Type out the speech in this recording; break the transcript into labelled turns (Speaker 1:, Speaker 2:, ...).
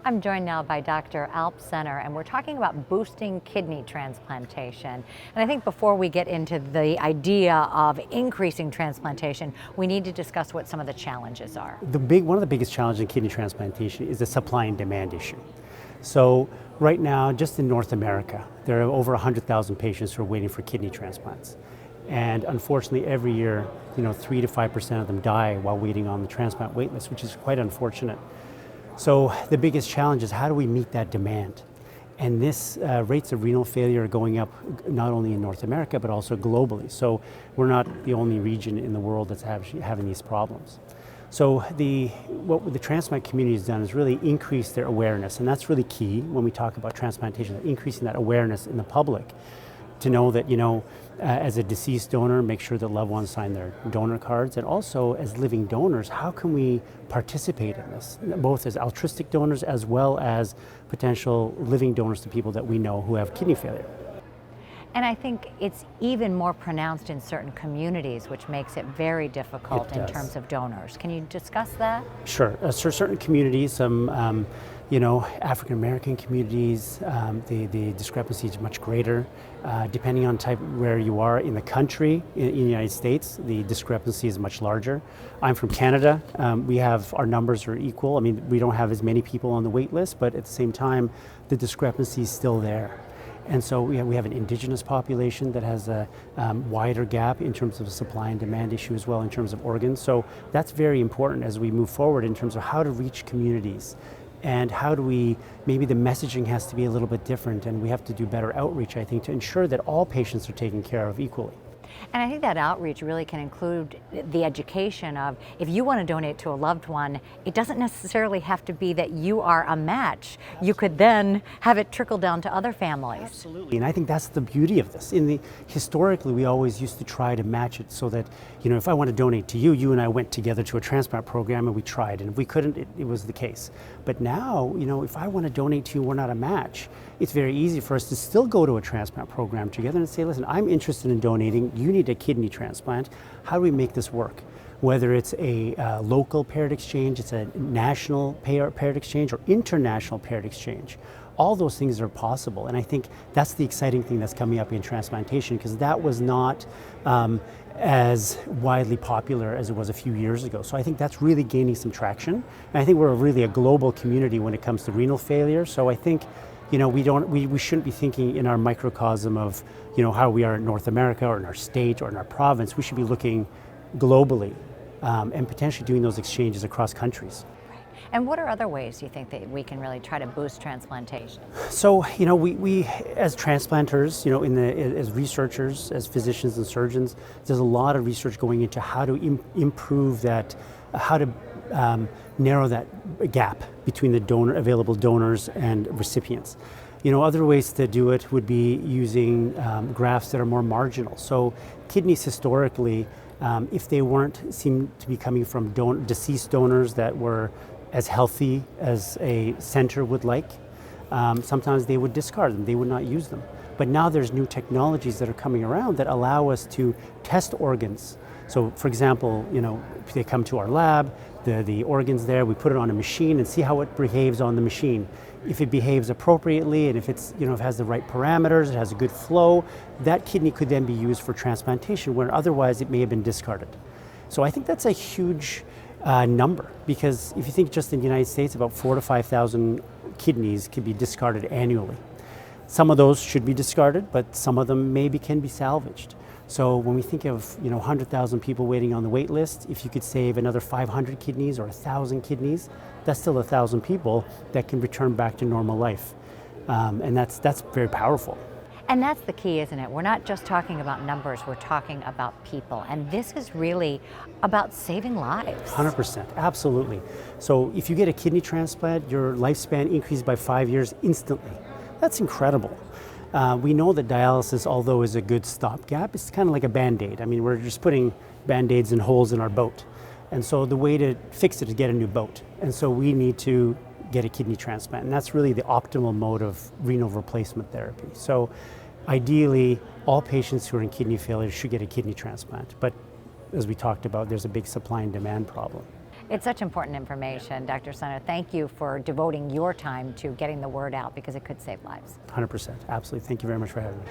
Speaker 1: I'm joined now by Dr. Alp Sener, and we're talking about boosting kidney transplantation. And I think before we get into the idea of increasing transplantation, we need to discuss what some of the challenges are.
Speaker 2: One of the biggest challenges in kidney transplantation is the supply and demand issue. So right now, just in North America, there are over 100,000 patients who are waiting for kidney transplants. And unfortunately, every year, 3 to 5% of them die while waiting on the transplant wait list, which is quite unfortunate. So the biggest challenge is how do we meet that demand? And this rates of renal failure are going up not only in North America, but also globally. So we're not the only region in the world that's having these problems. So what the transplant community has done is really increase their awareness, and that's really key when we talk about transplantation, increasing that awareness in the public to know that, as a deceased donor, make sure that loved ones sign their donor cards, and also as living donors, how can we participate in this, both as altruistic donors as well as potential living donors to people that we know who have kidney failure.
Speaker 1: And I think it's even more pronounced in certain communities, which makes it very difficult in terms of donors. Can you discuss that?
Speaker 2: Sure. Certain communities, some African American communities, the discrepancy is much greater. Depending on where you are in the country, in the United States, the discrepancy is much larger. I'm from Canada. Our numbers are equal. I mean, we don't have as many people on the wait list, but at the same time, the discrepancy is still there. And so we have an indigenous population that has a wider gap in terms of the supply and demand issue as well in terms of organs. So that's very important as we move forward in terms of how to reach communities. And how do maybe the messaging has to be a little bit different, and we have to do better outreach, I think, to ensure that all patients are taken care of equally.
Speaker 1: And I think that outreach really can include the education of, if you want to donate to a loved one, it doesn't necessarily have to be that you are a match. Absolutely. You could then have it trickle down to other families.
Speaker 2: Absolutely, and I think that's the beauty of this. Historically, we always used to try to match it so that, if I want to donate to you, you and I went together to a transplant program and we tried, and if we couldn't, it was the case. But now, if I want to donate to you, we're not a match. It's very easy for us to still go to a transplant program together and say, listen, I'm interested in donating, you need a kidney transplant, how do we make this work? Whether it's a local paired exchange, it's a national paired exchange, or international paired exchange. All those things are possible, and I think that's the exciting thing that's coming up in transplantation, because that was not as widely popular as it was a few years ago. So I think that's really gaining some traction, and I think we're really a global community when it comes to renal failure. So I think we shouldn't be thinking in our microcosm of how we are in North America or in our state or in our province. We should be looking globally and potentially doing those exchanges across countries.
Speaker 1: And what are other ways you think that we can really try to boost transplantation?
Speaker 2: So, we as transplanters, as researchers, as physicians and surgeons, there's a lot of research going into how to improve that, how to narrow that gap between the available donors and recipients. Other ways to do it would be using grafts that are more marginal. So kidneys historically, if they seem to be coming from deceased donors that were as healthy as a center would like, sometimes they would discard them, they would not use them. But now there's new technologies that are coming around that allow us to test organs. So for example, if they come to our lab, the organ's there, we put it on a machine and see how it behaves on the machine. If it behaves appropriately, and if if it has the right parameters, it has a good flow, that kidney could then be used for transplantation, where otherwise it may have been discarded. So I think that's a huge number, because if you think just in the United States, about 4,000 to 5,000 kidneys can be discarded annually. Some of those should be discarded, but some of them maybe can be salvaged. So when we think of 100,000 people waiting on the wait list, if you could save another 500 kidneys or 1,000 kidneys, that's still 1,000 people that can return back to normal life, and that's very powerful.
Speaker 1: And that's the key, isn't it? We're not just talking about numbers, we're talking about people. And this is really about saving lives.
Speaker 2: 100%, absolutely. So if you get a kidney transplant, your lifespan increases by 5 years instantly. That's incredible. We know that dialysis, although is a good stopgap, it's kind of like a Band-Aid. I mean, we're just putting Band-Aids and holes in our boat. And so the way to fix it is get a new boat. And so we need to get a kidney transplant. And that's really the optimal mode of renal replacement therapy. So ideally, all patients who are in kidney failure should get a kidney transplant. But as we talked about, there's a big supply and demand problem.
Speaker 1: It's such important information, Dr. Sener. Thank you for devoting your time to getting the word out because it could save lives.
Speaker 2: 100%, absolutely. Thank you very much for having me.